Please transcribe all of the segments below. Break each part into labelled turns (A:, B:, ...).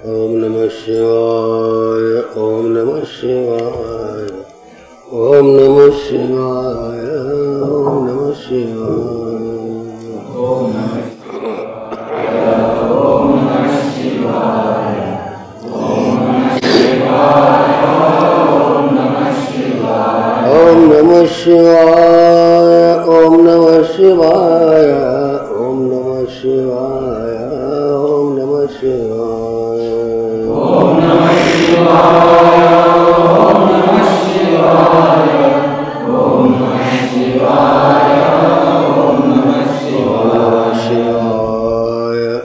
A: ओम नमः शिवाय, ओम नमः शिवाय, ओम नमः शिवाय, ओम नमः शिवाय, ओम नमः शिवाय, ओम नमः शिवाय, ओम नमः शिवाय, ओम नमः शिवाय, ओम नमः शिवाय, ओम नमः शिवाय, ओम नमः शिवाय, ओम नमः शिवाय, ओम नमः शिवाय,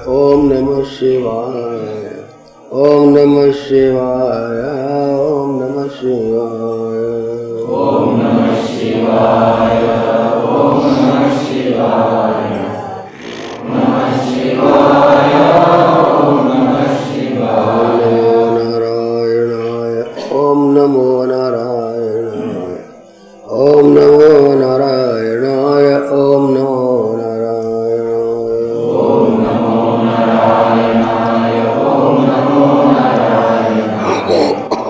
A: ओम नमः शिवाय, ओम नमः शिवाय, ओम नमः शिवाय, ओम नमः शिवाय, ओम नमः शिवाय, ओम नमः शिवाय, नमः शिवाय, ओम नमः शिवाय, ओम नमो नारायणाय, ओम नमो नारायणाय, ओम नमो नारायणाय, ओम नमो नारायणाय, ओम नमो नारायणाय,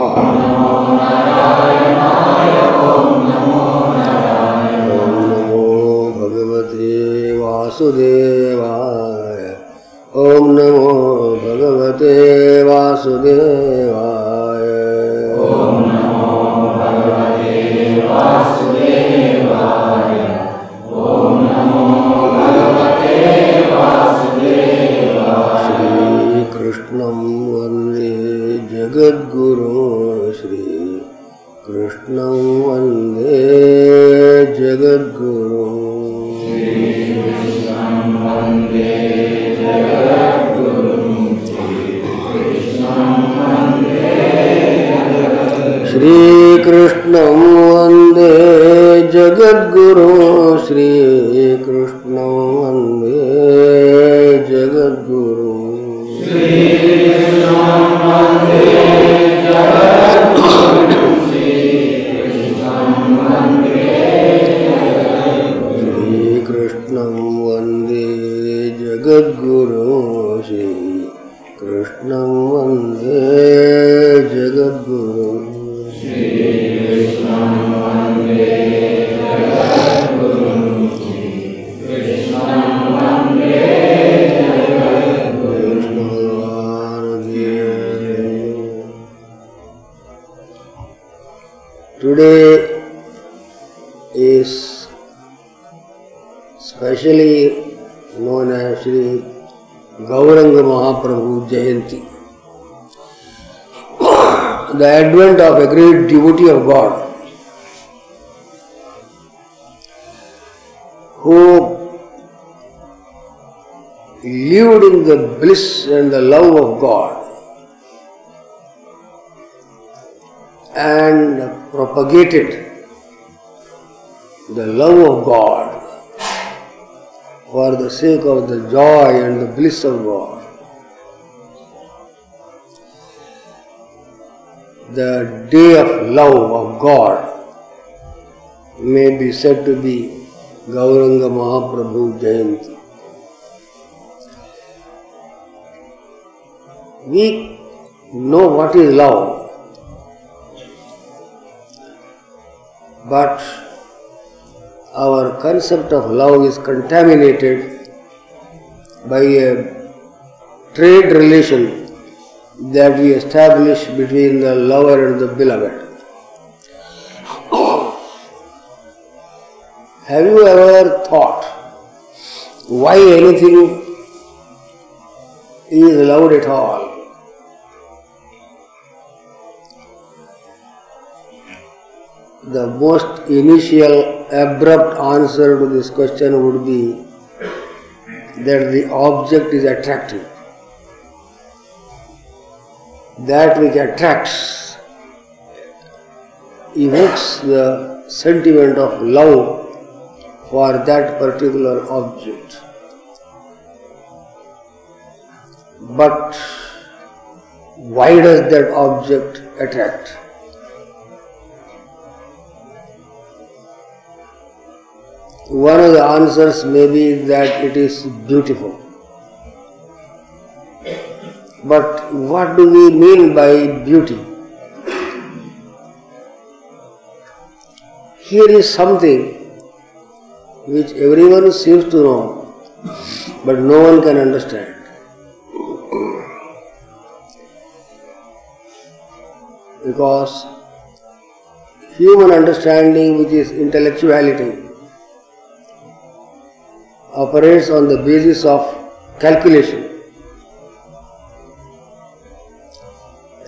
A: ओम नमो नारायणाय, ओम नमो नारायणाय, ओम नमो भगवते वासुदेवाय, ओम नमो भगवते वासुदेवाय, ओम नमो भगवते वासुदेवाय, ओम नमो भगवते वासुदेवाय। श्री कृष्णं वन्दे जगद्गुरुं, श्री कृष्णं वन्दे जगद्गुरुं, श्री कृष्णं वन्दे जगद्गुरुं, श्री कृष्णं वन्दे जगद्गुरुं, श्री कृष्णं वन्दे जगद्गुरुं, श्री कृष्णं वन्दे जगद्गुरुं, श्री कृष्णं वन्दे जगद्गुरुं, श्री कृष्णं वन्दे जगद्गुरुं, श्री कृष्णं वन्दे जगद्गुरुं, श्री कृष्णं वन्दे जगद्गुरुं, श्री कृष्णं वन्दे जगद्गुरुं। Today is specially known as Shri Gauranga Mahaprabhu Jayanti, the advent of a great devotee of God who lived in the bliss and the love of God and propagated the love of God for the sake of the joy and the bliss of God. The day of love of God may be said to be Gauranga Mahaprabhu Jayanti. We know what is love, but our concept of love is contaminated by a trade relation that we establish between the lover and the beloved. Have you ever thought why anything is loved at all? The most initial abrupt answer to this question would be that the object is attractive. That which attracts evokes the sentiment of love for that particular object. But why does that object attract? One of the answers may be that it is beautiful. But what do we mean by beauty? Here is something which everyone seems to know, but no one can understand. Because human understanding, which is intellectuality, operates on the basis of calculation,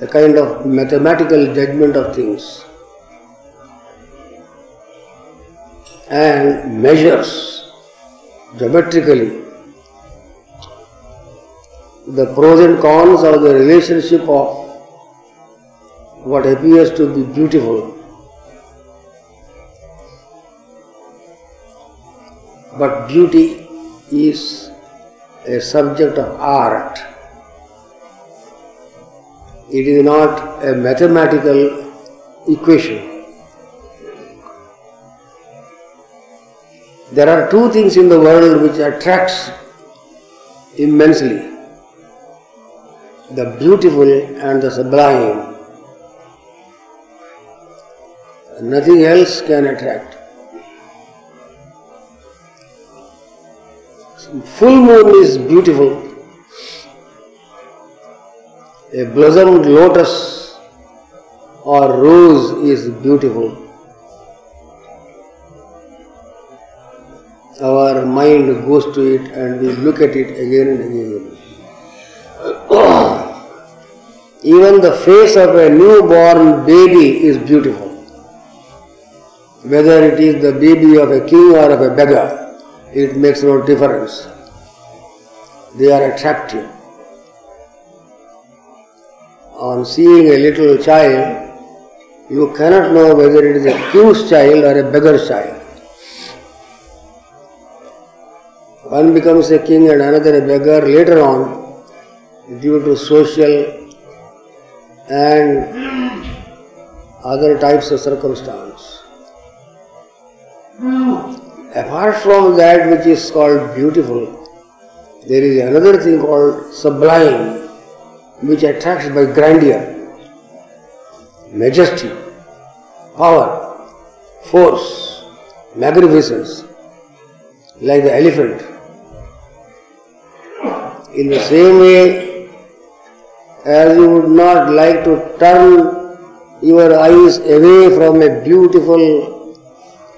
A: a kind of mathematical judgment of things, and measures geometrically the pros and cons of the relationship of what appears to be beautiful. But beauty is a subject of art. It is not a mathematical equation. There are two things in the world which attracts immensely: the beautiful and the sublime. Nothing else can attract. Full moon is beautiful. A blossomed lotus or rose is beautiful. Our mind goes to it and we look at it again and again. Even the face of a newborn baby is beautiful. Whether it is the baby of a king or of a beggar, it makes no difference. They are attractive. On seeing a little child, you cannot know whether it is a king's child or a beggar's child. One becomes a king and another a beggar later on due to social and other types of circumstance. Apart from that which is called beautiful, there is another thing called sublime, which attracts by grandeur, majesty, power, force, magnificence, like the elephant. In the same way as you would not like to turn your eyes away from a beautiful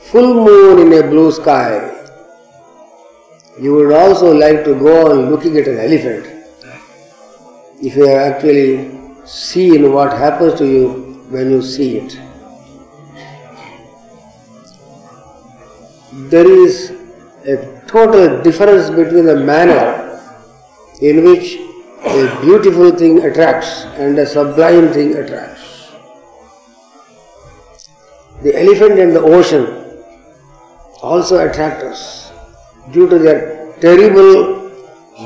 A: full moon in a blue sky, you would also like to go on looking at an elephant if you have actually seen what happens to you when you see it. There is a total difference between the manner in which a beautiful thing attracts and a sublime thing attracts. The elephant and the ocean also attract us due to their terrible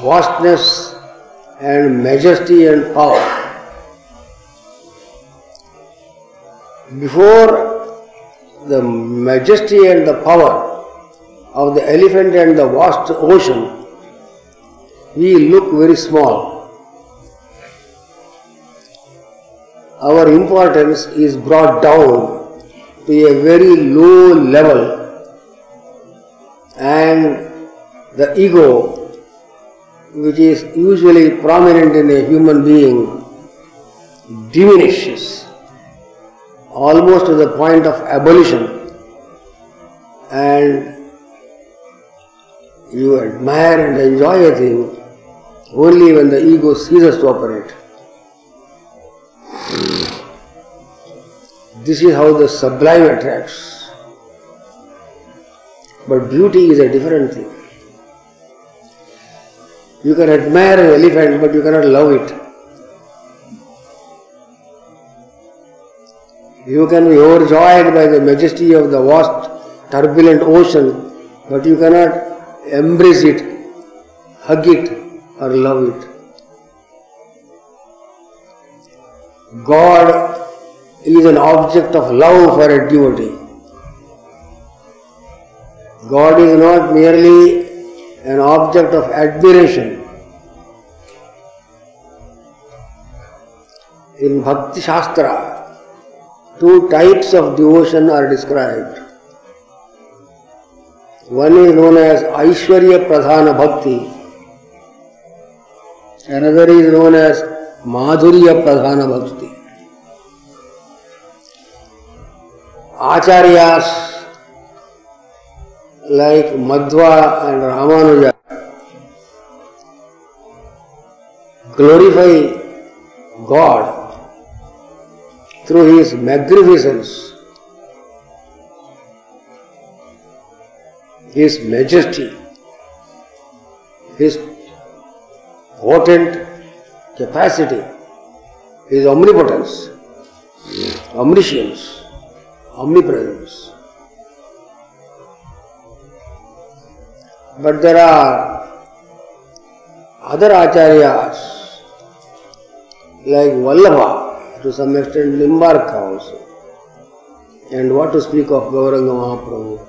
A: vastness and majesty and power. Before the majesty and the power of the elephant and the vast ocean, we look very small. Our importance is brought down to a very low level, and the ego, which is usually prominent in a human being, diminishes almost to the point of abolition, and you admire and enjoy a thing only when the ego ceases to operate. This is how the sublime attracts. But beauty is a different thing. You can admire an elephant, but you cannot love it. You can be overjoyed by the majesty of the vast, turbulent ocean, but you cannot embrace it, hug it, or love it. God is an object of love for a devotee. God is not merely an object of admiration. In Bhakti Shastra, two types of devotion are described. One is known as Aishwarya Pradhana Bhakti, another is known as Madhurya Pradhana Bhakti. Acharyas like Madhva and Ramanuja glorify God through His magnificence, His majesty, His potent capacity, His omnipotence, omniscience, omnipresence. But there are other acharyas like Vallabha, to some extent Nimbarka also, and what to speak of Gauranga Mahaprabhu.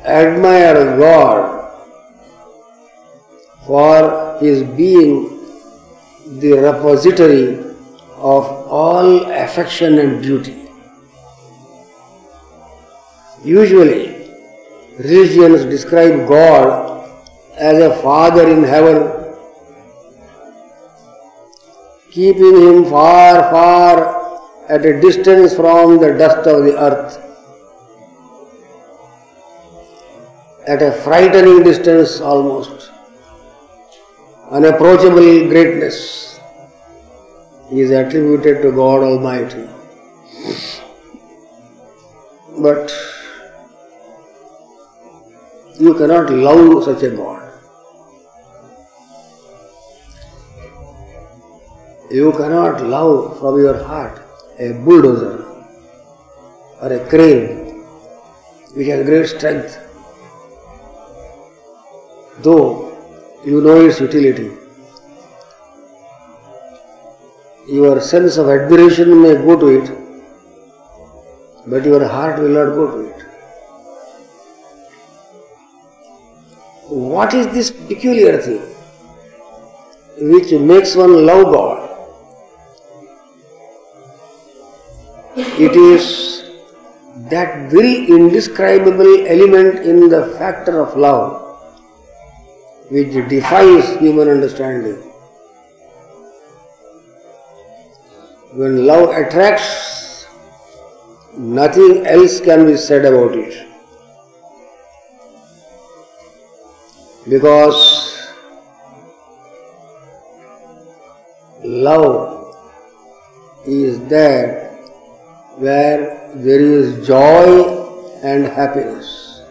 A: Admire God for His being the repository of all affection and duty. Usually, religions describe God as a father in heaven, keeping Him far, far at a distance from the dust of the earth, at a frightening distance almost, unapproachable greatness is attributed to God Almighty. But you cannot love such a God. You cannot love from your heart a bulldozer or a crane which has great strength, though you know its utility. Your sense of admiration may go to it, but your heart will not go to it. What is this peculiar thing which makes one love God? It is that very indescribable element in the factor of love which defies human understanding. When love attracts, nothing else can be said about it. Because love is there where there is joy and happiness.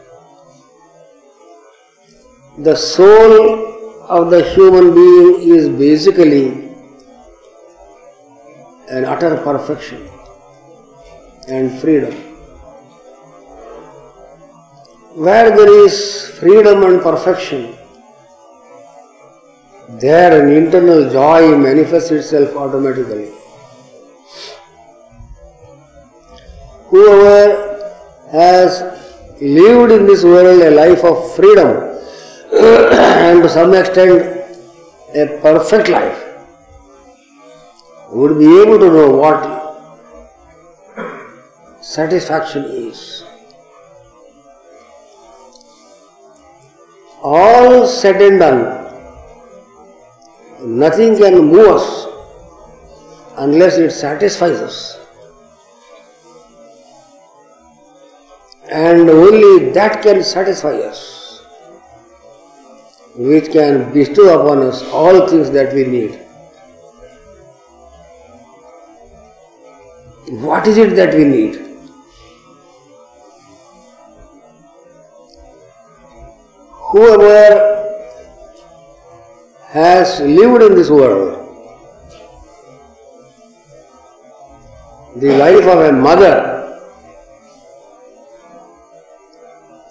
A: The soul of the human being is basically an utter perfection and freedom. Where there is freedom and perfection, there an internal joy manifests itself automatically. Whoever has lived in this world a life of freedom and to some extent a perfect life would be able to know what satisfaction is. All said and done, nothing can move us unless it satisfies us. And only that can satisfy us, which can bestow upon us all things that we need. What is it that we need? Whoever has lived in this world, the life of a mother,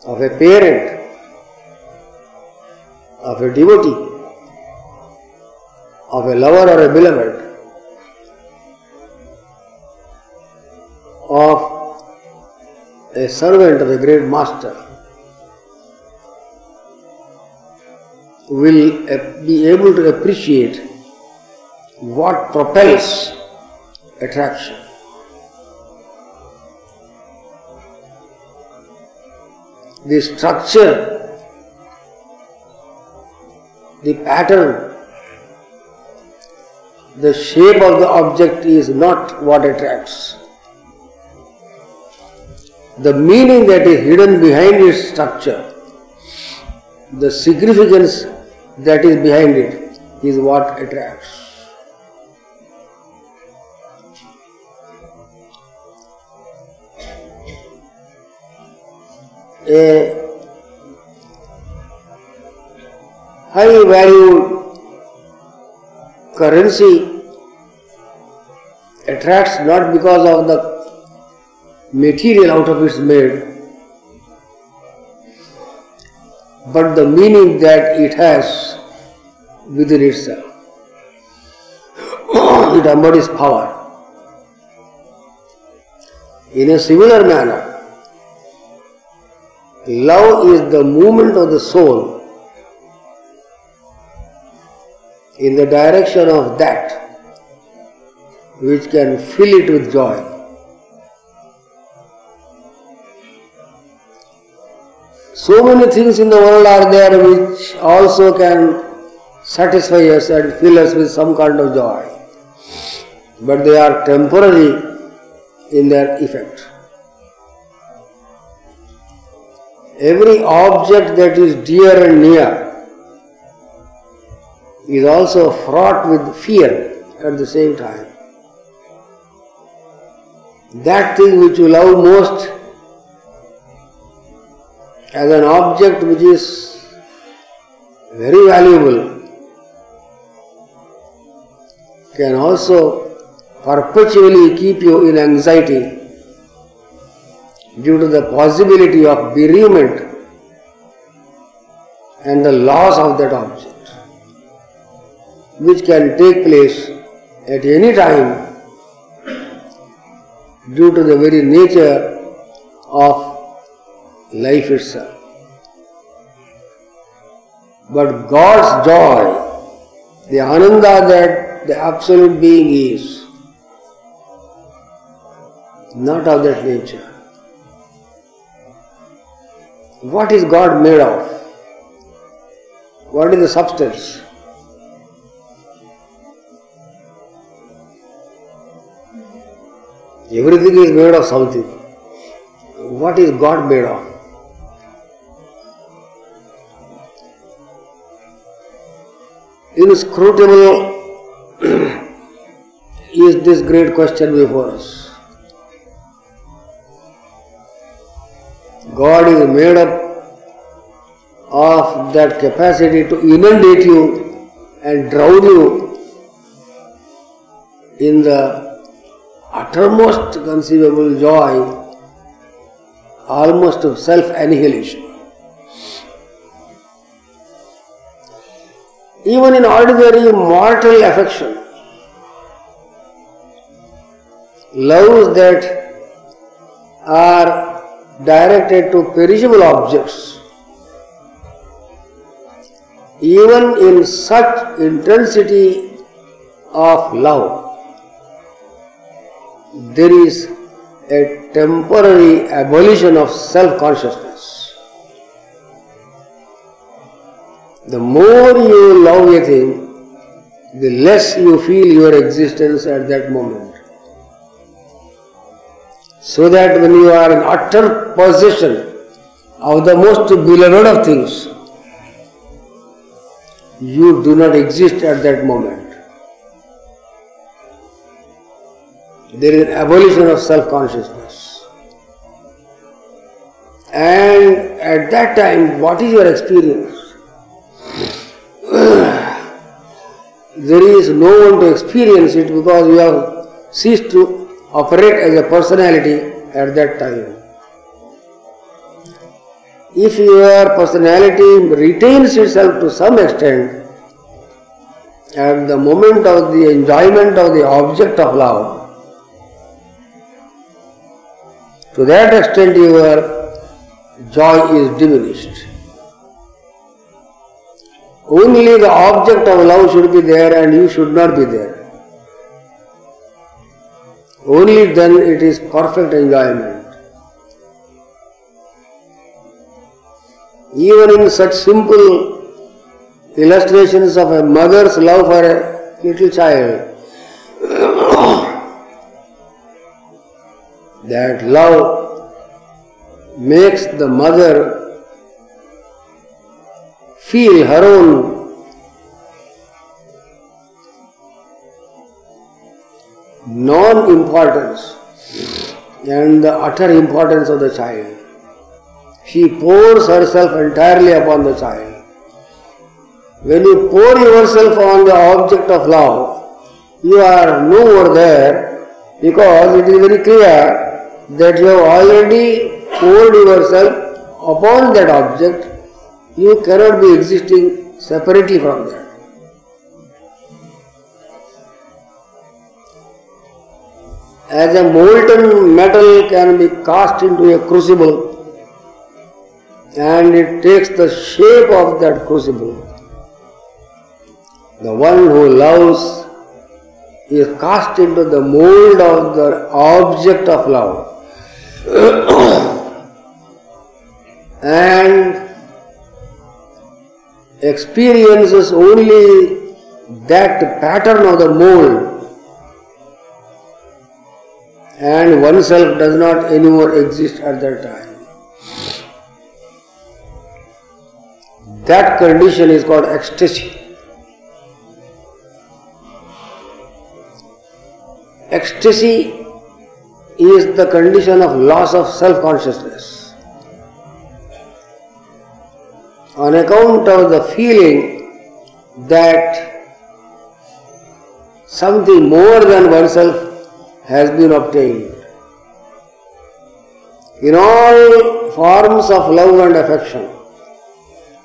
A: of a parent, of a devotee, of a lover or a beloved, of a servant of a great master, will be able to appreciate what propels attraction. The structure, the pattern, the shape of the object is not what attracts. The meaning that is hidden behind its structure, the significance that is behind it is what attracts. A high valued currency attracts not because of the material out of it is made, but the meaning that it has within itself. It embodies power. In a similar manner, love is the movement of the soul in the direction of that which can fill it with joy. So many things in the world are there which also can satisfy us and fill us with some kind of joy, but they are temporary in their effect. Every object that is dear and near is also fraught with fear at the same time. That thing which you love most as an object which is very valuable can also perpetually keep you in anxiety due to the possibility of bereavement and the loss of that object, which can take place at any time due to the very nature of life itself. But God's joy, the Ananda that the Absolute Being is, not of that nature. What is God made of? What is the substance? Everything is made of something. What is God made of? Inscrutable is this great question before us. God is made up of that capacity to inundate you and drown you in the uttermost conceivable joy, almost of self-annihilation. Even in ordinary mortal affection, loves that are directed to perishable objects, even in such intensity of love, there is a temporary abolition of self-consciousness. The more you love a thing, the less you feel your existence at that moment. So that when you are in utter possession of the most beloved of things, you do not exist at that moment. There is an abolition of self-consciousness. And at that time, what is your experience? There is no one to experience it because you have ceased to operate as a personality at that time. If your personality retains itself to some extent at the moment of the enjoyment of the object of love, to that extent your joy is diminished. Only the object of love should be there and you should not be there. only then it is perfect enjoyment. Even in such simple illustrations of a mother's love for a little child, that love makes the mother feel her own non-importance and the utter importance of the child. She pours herself entirely upon the child. When you pour yourself on the object of love, you are no more there, because it is very clear that you have already poured yourself upon that object. You cannot be existing separately from that. As a molten metal can be cast into a crucible, and it takes the shape of that crucible, the one who loves is cast into the mold of the object of love and experiences only that pattern of the mold, and oneself does not anymore exist at that time. That condition is called ecstasy. Ecstasy is the condition of loss of self-consciousness. On account of the feeling that something more than oneself has been obtained. In all forms of love and affection,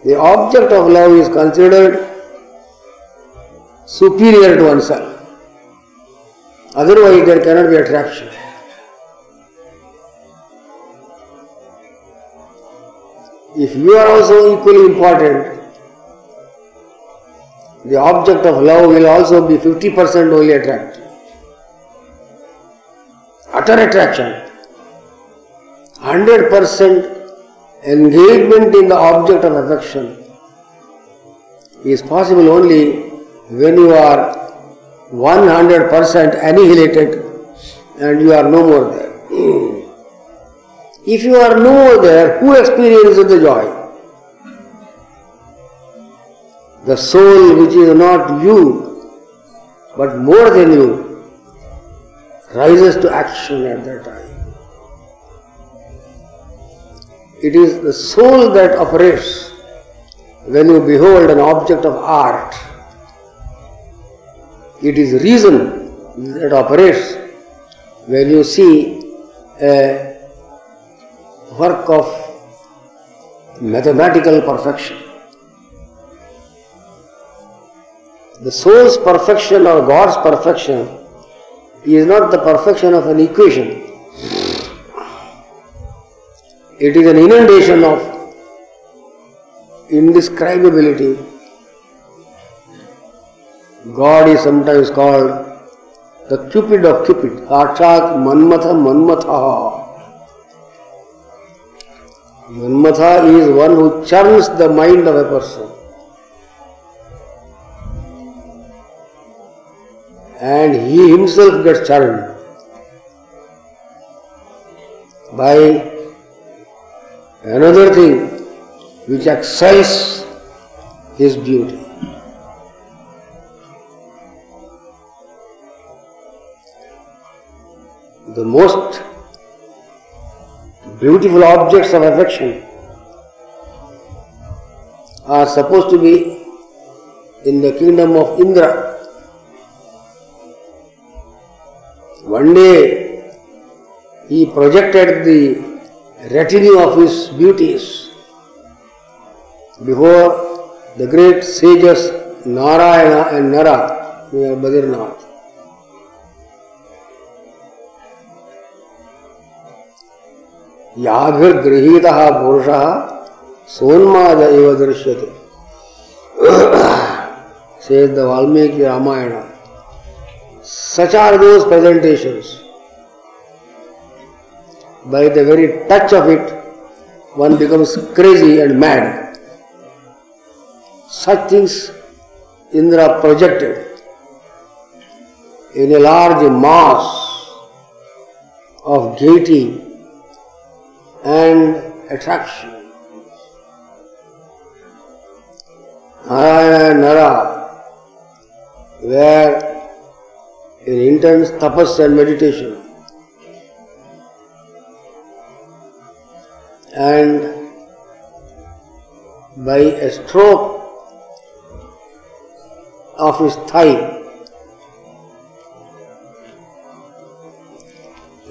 A: the object of love is considered superior to oneself. Otherwise there cannot be attraction. If you are also equally important, the object of love will also be 50% only attractive. Utter attraction, 100% engagement in the object of affection is possible only when you are 100% annihilated and you are no more there. If you are no more there, who experiences the joy? The soul which is not you, but more than you, rises to action at that time. It is the soul that operates when you behold an object of art. It is reason that operates when you see a work of mathematical perfection. The soul's perfection or God's perfection is not the perfection of an equation. It is an inundation of indescribability. God is sometimes called the Cupid of Cupid, Sakshat Manmatha Manmatha. Manmatha is one who churns the mind of a person. And he himself gets churned by another thing which excels his beauty. The most beautiful objects of affection are supposed to be in the kingdom of Indra. One day he projected the retinue of his beauties before the great sages Narayana and Nara near Badrinath. Yabhir grihitaha purushaha sonmada eva drishyate, says the Valmiki Ramayana. Such are those presentations by the very touch of it, one becomes crazy and mad. Such things Indra projected in a large mass of gaiety and attraction. Narayana and Nara were in intense tapas and meditation, and by a stroke of his thigh,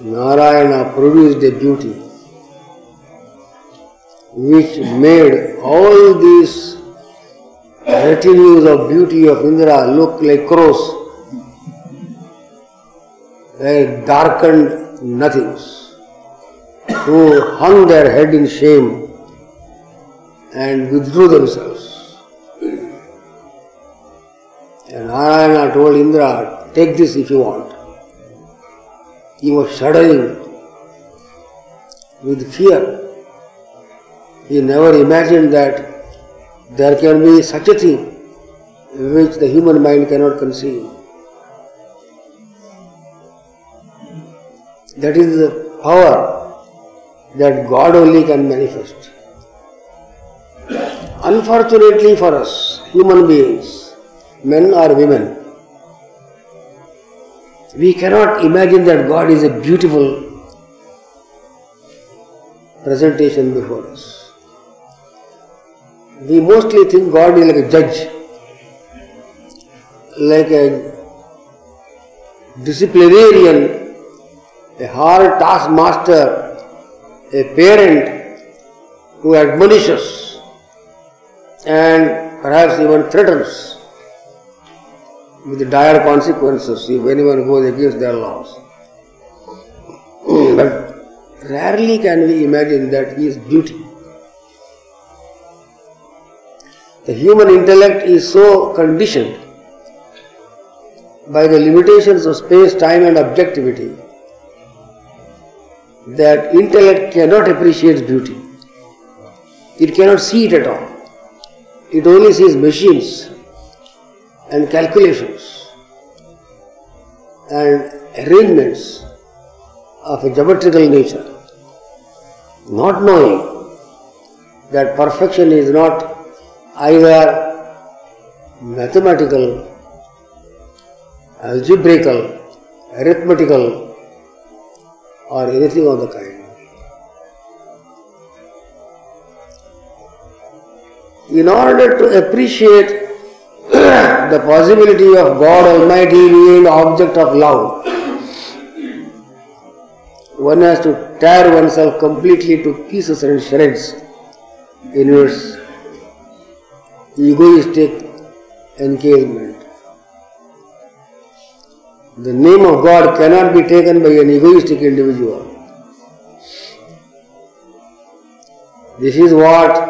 A: Narayana produced a beauty which made all these retinues of beauty of Indra look like crows, like darkened nothings, who hung their head in shame and withdrew themselves. And Narayana told Indra, take this if you want. He was shuddering with fear. He never imagined that there can be such a thing which the human mind cannot conceive. That is the power that God only can manifest. Unfortunately for us, human beings, men or women, we cannot imagine that God is a beautiful presentation before us. We mostly think God is like a judge, like a disciplinarian, a hard taskmaster, a parent who admonishes and perhaps even threatens with dire consequences if anyone goes against their laws. But rarely can we imagine that He is beauty. The human intellect is so conditioned by the limitations of space, time and objectivity that intellect cannot appreciate beauty. It cannot see it at all. It only sees machines and calculations and arrangements of a geometrical nature, not knowing that perfection is not either mathematical, algebraical, arithmetical, or anything of the kind. In order to appreciate the possibility of God Almighty being the object of love, one has to tear oneself completely to pieces and shreds in its egoistic encasement. The name of God cannot be taken by an egoistic individual. This is what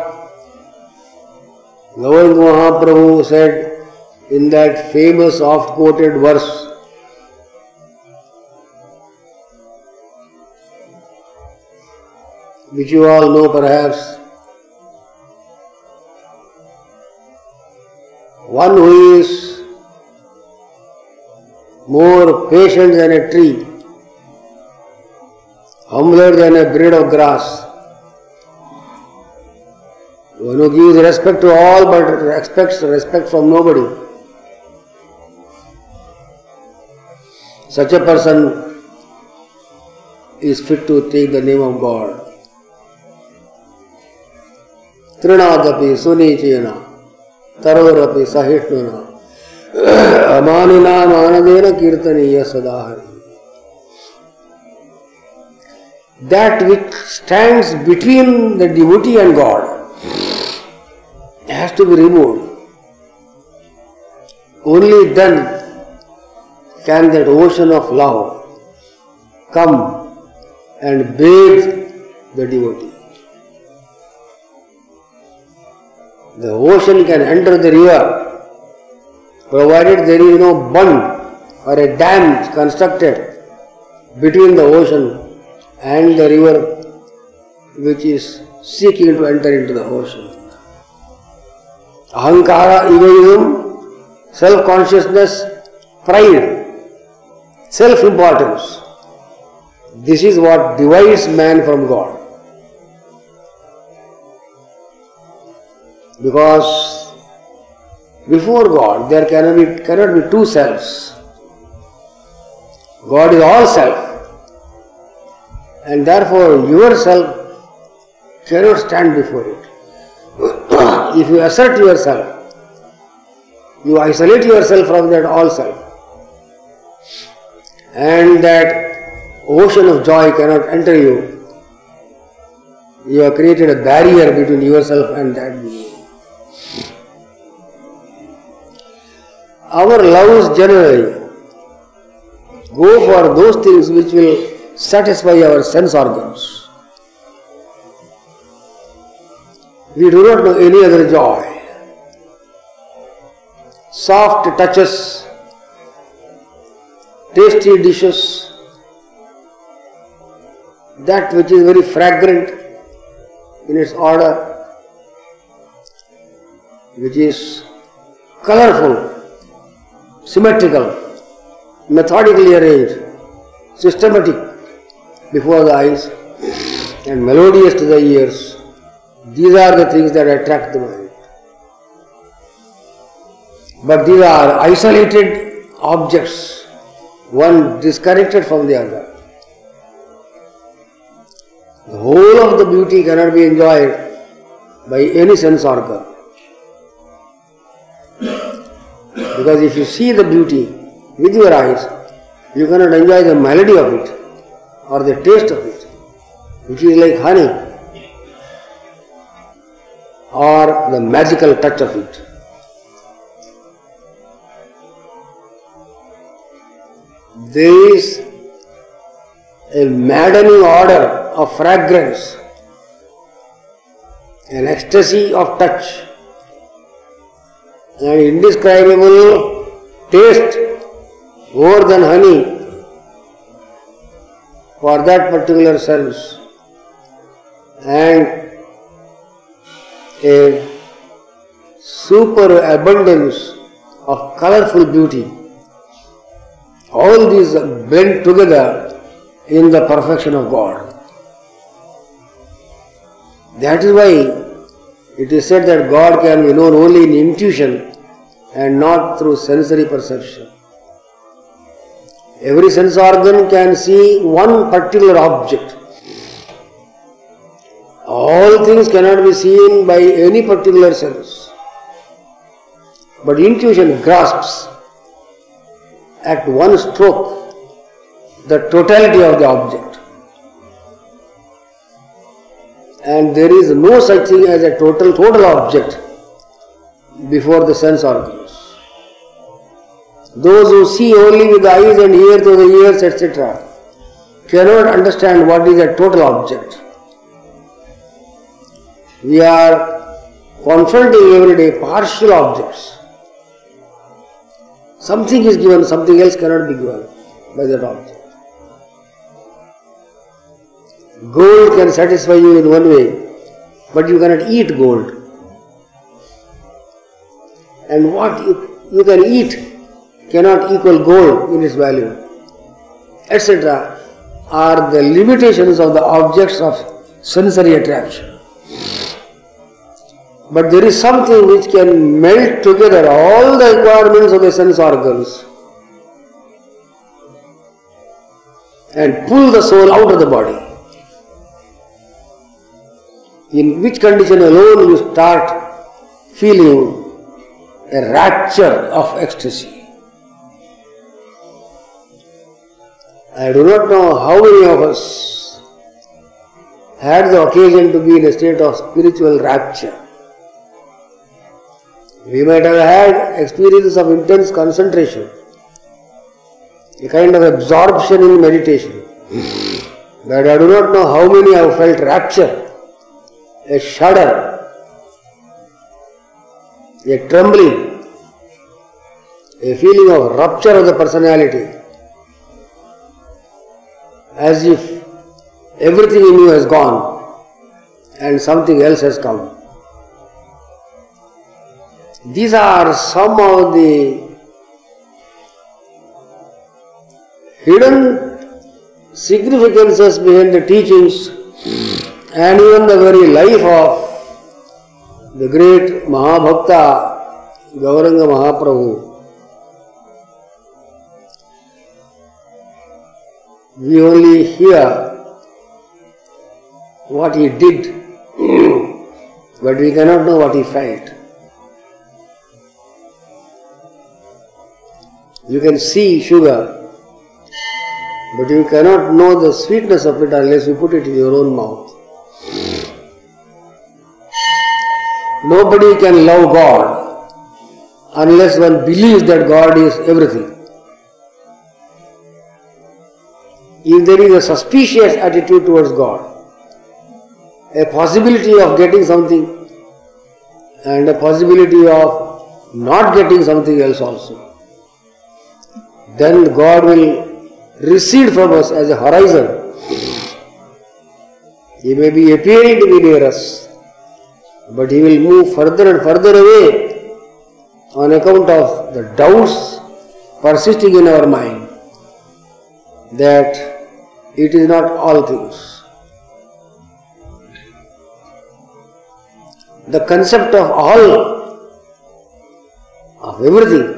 A: Govinda Mahaprabhu said in that famous oft-quoted verse, which you all know perhaps. One who is more patient than a tree, humbler than a blade of grass, one who gives respect to all but expects respect from nobody, such a person is fit to take the name of God. Trinadapi Sunichena Tarorapi Sahishnuna Amanina Manadena Kirtaniya Sadahari. That which stands between the devotee and God has to be removed. Only then can that ocean of love come and bathe the devotee. The ocean can enter the river, provided there is no bund or a dam constructed between the ocean and the river which is seeking to enter into the ocean. Ahankara, egoism, self-consciousness, pride, self-importance. This is what divides man from God. Because before God there cannot be two selves. God is all self, and therefore yourself cannot stand before it. If you assert yourself, you isolate yourself from that all self, and that ocean of joy cannot enter you. You have created a barrier between yourself and that being. Our loves generally go for those things which will satisfy our sense organs. We do not know any other joy. Soft touches, tasty dishes, that which is very fragrant in its order, which is colorful, symmetrical, methodically arranged, systematic before the eyes and melodious to the ears. These are the things that attract the mind. But these are isolated objects, one disconnected from the other. The whole of the beauty cannot be enjoyed by any sense organ. Because if you see the beauty with your eyes, you cannot enjoy the melody of it or the taste of it, which is like honey, or the magical touch of it. There is a maddening order of fragrance, an ecstasy of touch, an indescribable taste more than honey for that particular sense, and a superabundance of colorful beauty. All these blend together in the perfection of God. That is why it is said that God can be known only in intuition and not through sensory perception. Every sense organ can see one particular object. All things cannot be seen by any particular sense. But intuition grasps at one stroke the totality of the object. And there is no such thing as a total object before the sense organs. Those who see only with the eyes and hear through the ears, etc., cannot understand what is a total object. We are confronting every day partial objects. Something is given, something else cannot be given by that object. Gold can satisfy you in one way, but you cannot eat gold. And what you can eat cannot equal gold in its value, etc., are the limitations of the objects of sensory attraction. But there is something which can melt together all the requirements of the sense organs and pull the soul out of the body, in which condition alone you start feeling a rapture of ecstasy. I do not know how many of us had the occasion to be in a state of spiritual rapture. We might have had experience of intense concentration, a kind of absorption in meditation. But I do not know how many have felt rapture, a shudder, a trembling, a feeling of rupture of the personality, as if everything in you has gone and something else has come. These are some of the hidden significances behind the teachings and even the very life of the great Mahabhakta Gauranga Mahaprabhu. We only hear what he did, but we cannot know what he felt. You can see sugar, but you cannot know the sweetness of it unless you put it in your own mouth. Nobody can love God unless one believes that God is everything. If there is a suspicious attitude towards God, a possibility of getting something and a possibility of not getting something else also, then God will recede from us as a horizon. He may be appearing to be near us, but he will move further and further away on account of the doubts persisting in our mind that it is not all things. The concept of all, of everything,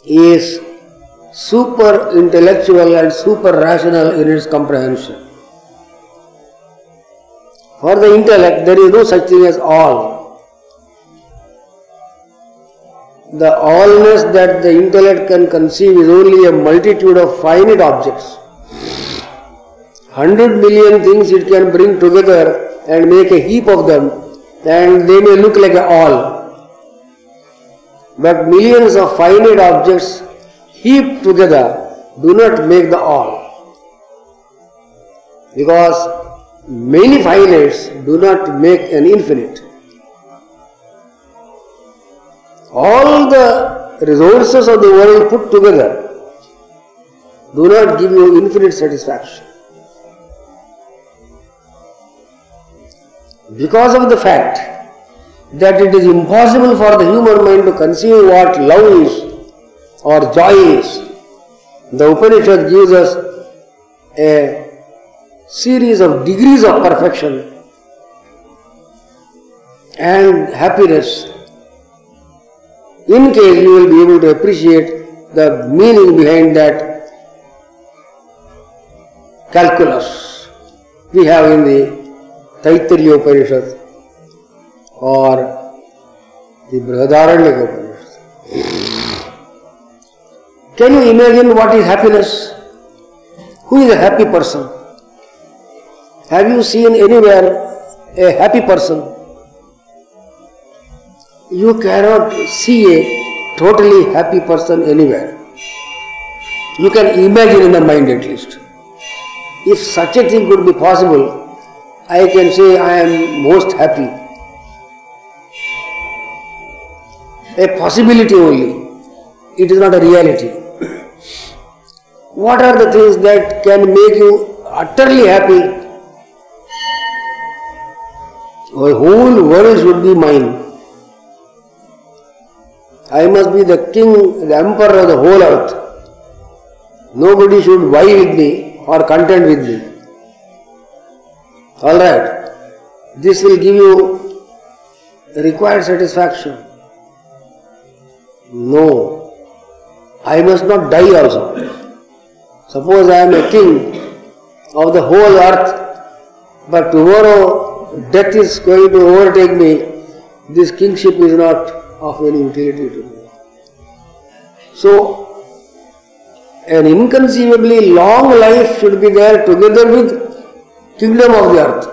A: is super intellectual and super rational in its comprehension. For the intellect, there is no such thing as all. The allness that the intellect can conceive is only a multitude of finite objects. 100 million things it can bring together and make a heap of them, and they may look like an all. But millions of finite objects heaped together do not make the all. Because many finites do not make an infinite. All the resources of the world put together do not give you infinite satisfaction. Because of the fact that it is impossible for the human mind to conceive what love is or joy is, the Upanishad gives us a series of degrees of perfection and happiness, in case you will be able to appreciate the meaning behind that calculus we have in the Taittiriya Upanishad or the Brihadaranyaka Upanishad. Can you imagine what is happiness? Who is a happy person? Have you seen anywhere a happy person? You cannot see a totally happy person anywhere. You can imagine in the mind at least. If such a thing could be possible, I can say I am most happy. A possibility only. It is not a reality. What are the things that can make you utterly happy? The whole world should be mine. I must be the king, the emperor of the whole earth. Nobody should vie with me or contend with me. Alright, this will give you required satisfaction. No, I must not die also. Suppose I am a king of the whole earth, but tomorrow death is going to overtake me. This kingship is not of any utility to me. So, an inconceivably long life should be there together with kingdom of the earth.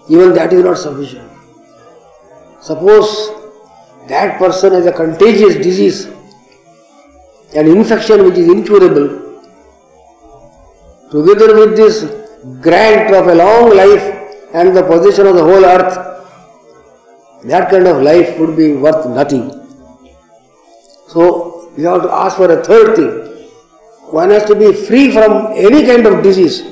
A: Even that is not sufficient. Suppose that person has a contagious disease, an infection which is incurable, together with this grant of a long life and the possession of the whole earth, that kind of life would be worth nothing. So, we have to ask for a third thing. One has to be free from any kind of disease.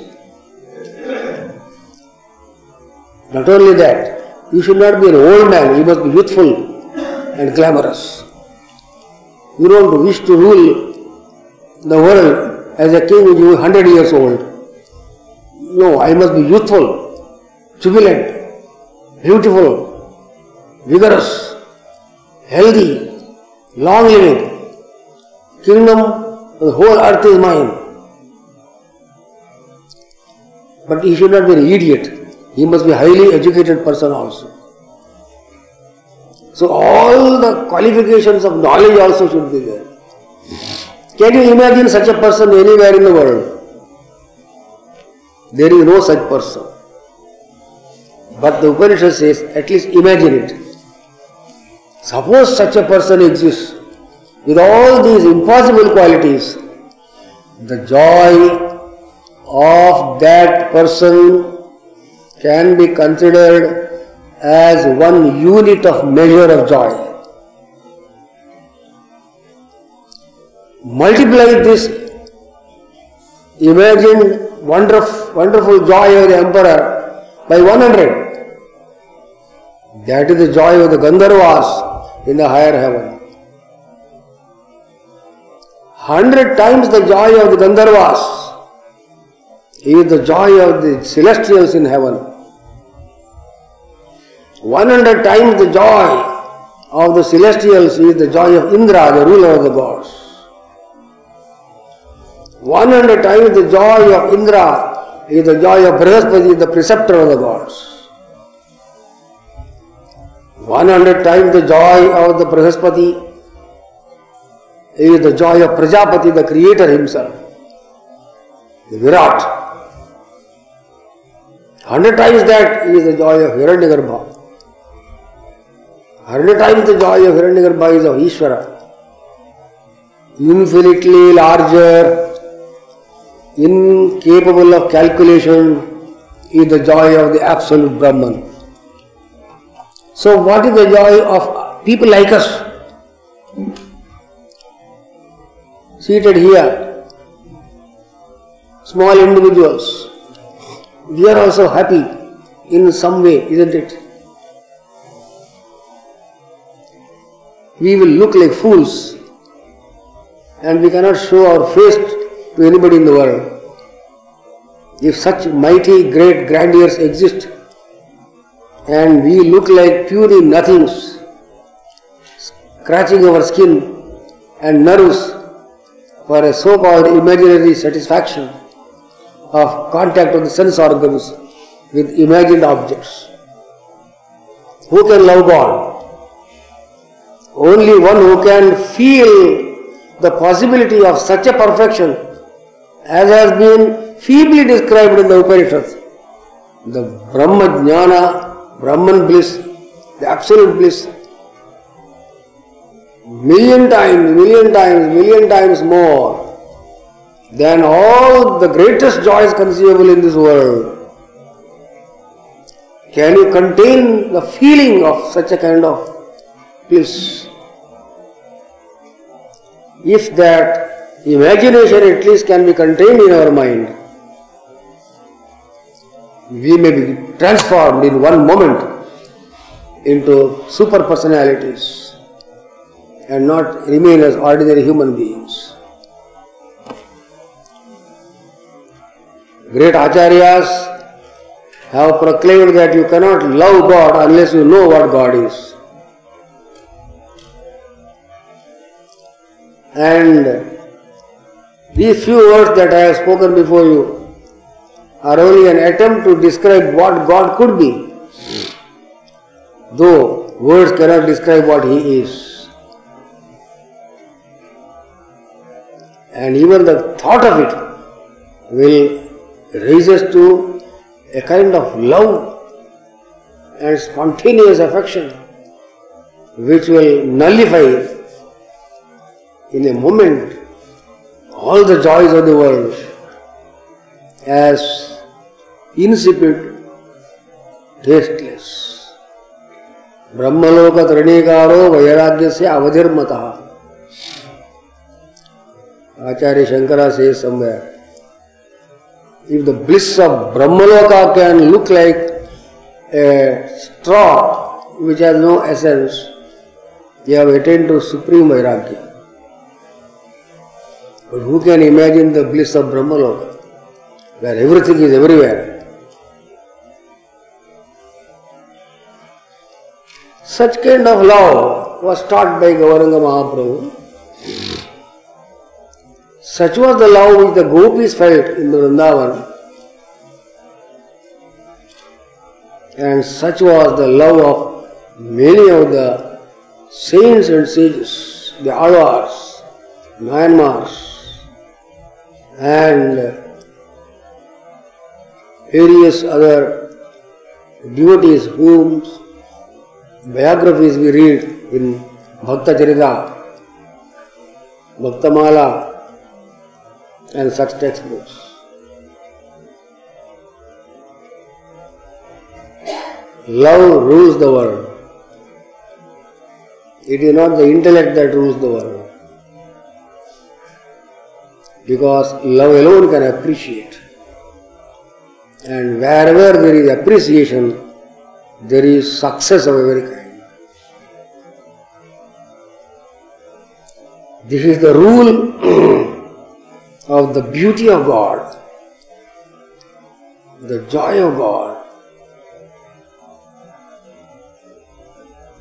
A: Not only that, you should not be an old man, you must be youthful and glamorous. You don't wish to rule the world as a king when you are 100 years old. No, I must be youthful, jubilant, beautiful, vigorous, healthy, long living. Kingdom, the whole earth is mine. But he should not be an idiot. He must be a highly educated person also. So all the qualifications of knowledge also should be there. Can you imagine such a person anywhere in the world? There is no such person. But the Upanishad says, at least imagine it. Suppose such a person exists with all these impossible qualities, the joy of that person can be considered as one unit of measure of joy. Multiply this imagined wonderful joy of the emperor by 100. That is the joy of the Gandharvas in the higher heaven. 100 times the joy of the Gandharvas is the joy of the celestials in heaven. 100 times the joy of the celestials is the joy of Indra, the ruler of the gods. 100 times the joy of Indra is the joy of Brihaspati, the preceptor of the gods. 100 times the joy of the Brihaspati is the joy of Prajapati, the creator himself, the Virat. 100 times that is the joy of Hiranyagarbha. 100 times the joy of Hiranyagarbha is of Ishvara. Infinitely larger, incapable of calculation is the joy of the absolute Brahman. So what is the joy of people like us? Seated here, small individuals. We are also happy in some way, isn't it? We will look like fools and we cannot show our face to anybody in the world. If such mighty, great grandeurs exist and we look like puny nothings, scratching our skin and nerves for a so-called imaginary satisfaction of contact of the sense organs with imagined objects. Who can love God? Only one who can feel the possibility of such a perfection as has been feebly described in the Upanishads. The Brahma Jnana, Brahman bliss, the absolute bliss, million times more than all the greatest joys conceivable in this world. Can you contain the feeling of such a kind of bliss? If that imagination at least can be contained in our mind, we may be transformed in one moment into super personalities and not remain as ordinary human beings. Great acharyas have proclaimed that you cannot love God unless you know what God is. And these few words that I have spoken before you are only an attempt to describe what God could be, though words cannot describe what He is. And even the thought of it will raise us to a kind of love and spontaneous affection which will nullify in a moment all the joys of the world as insipid, tasteless. Brahmaloka Tranikaro Vairagya se Avadhirmataha. Acharya Shankara says somewhere, if the bliss of Brahmaloka can look like a straw which has no essence, you have attained to supreme vairagya. But who can imagine the bliss of Brahmaloka, where everything is everywhere? Such kind of love was taught by Gauranga Mahaprabhu. Such was the love which the gopis felt in the Vrindavan, and such was the love of many of the saints and sages, the Alvars, Myanmars, and various other devotees whose biographies we read in Bhakta Charita, Bhaktamala, and such textbooks. Love rules the world. It is not the intellect that rules the world, because love alone can appreciate. And wherever there is appreciation, there is success of every kind. This is the rule of the beauty of God, the joy of God,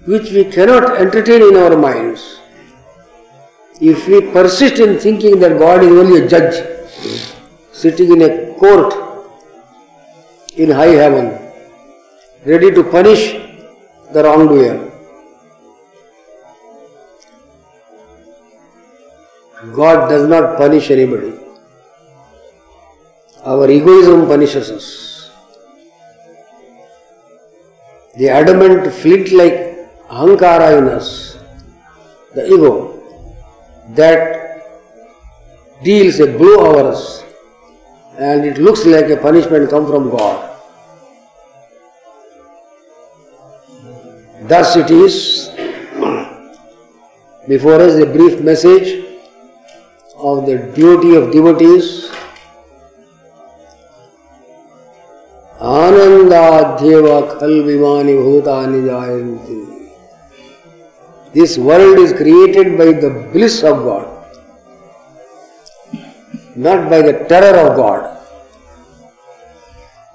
A: which we cannot entertain in our minds if we persist in thinking that God is only a judge sitting in a court in high heaven, ready to punish the wrongdoer. God does not punish anybody. Our egoism punishes us. The adamant flint-like ahankara in us, the ego, that deals a blow over us, and it looks like a punishment come from God. Thus it is. Before us a brief message of the duty of devotees. Anandadhyeva khal vimani bhutani jayanti. This world is created by the bliss of God, not by the terror of God.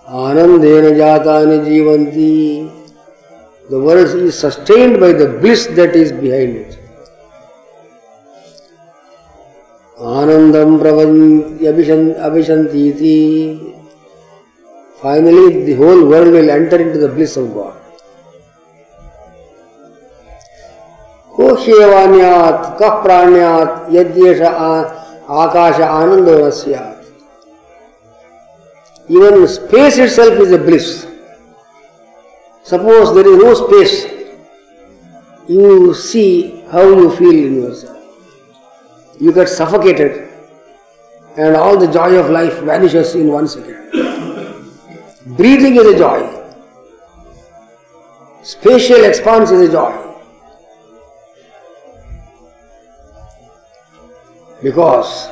A: Anandena jatani jivanti. The world is sustained by the bliss that is behind it. Anandam abhishantiti. Finally, the whole world will enter into the bliss of God. Koshevanyat, kah pranyat, yadyesha akasha anando nasyat. Even space itself is a bliss. Suppose there is no space, you see how you feel in yourself. You get suffocated and all the joy of life vanishes in 1 second. Breathing is a joy. Spatial expanse is a joy. Because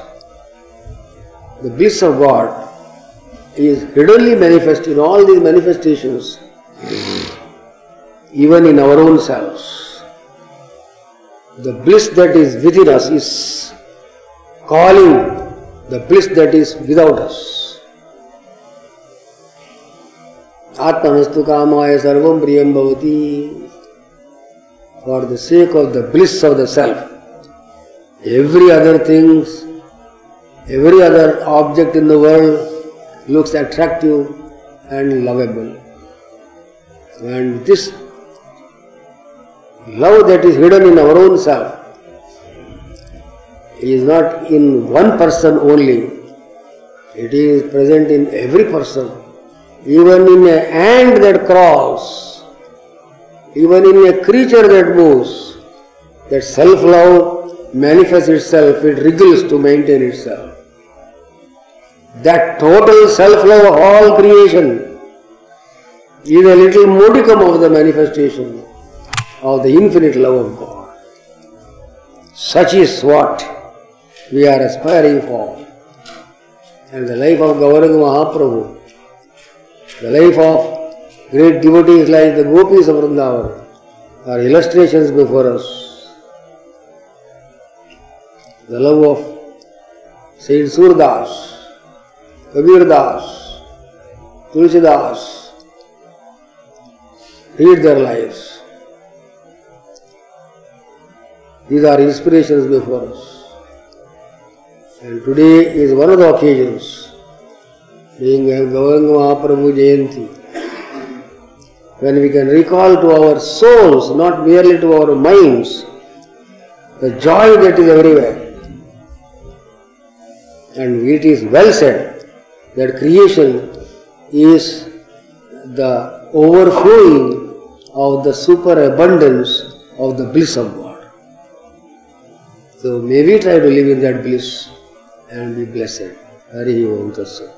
A: the bliss of God is hiddenly manifest in all these manifestations, even in our own selves. The bliss that is within us is calling the bliss that is without us. Atmanastu kamaya sarvam priyam bhavati. For the sake of the bliss of the self, every other things, every other object in the world looks attractive and lovable. And this love that is hidden in our own self is not in one person only. It is present in every person. Even in an ant that crawls, even in a creature that moves, that self-love manifests itself, it wriggles to maintain itself. That total self-love of all creation is a little modicum of the manifestation of the infinite love of God. Such is what we are aspiring for. And the life of Gauranga Mahaprabhu, the life of great devotees like the Gopis of Vrindavan are illustrations before us. The love of Saint Surdas, Kabir Das, Tulsi Das, read their lives. These are inspirations before us. And today is one of the occasions, being Gauranga Mahaprabhu Jayanti, when we can recall to our souls, not merely to our minds, the joy that is everywhere. And it is well said that creation is the overflowing of the superabundance of the bliss of God. So may we try to live in that bliss and be blessed. Hari Om Tat Sat.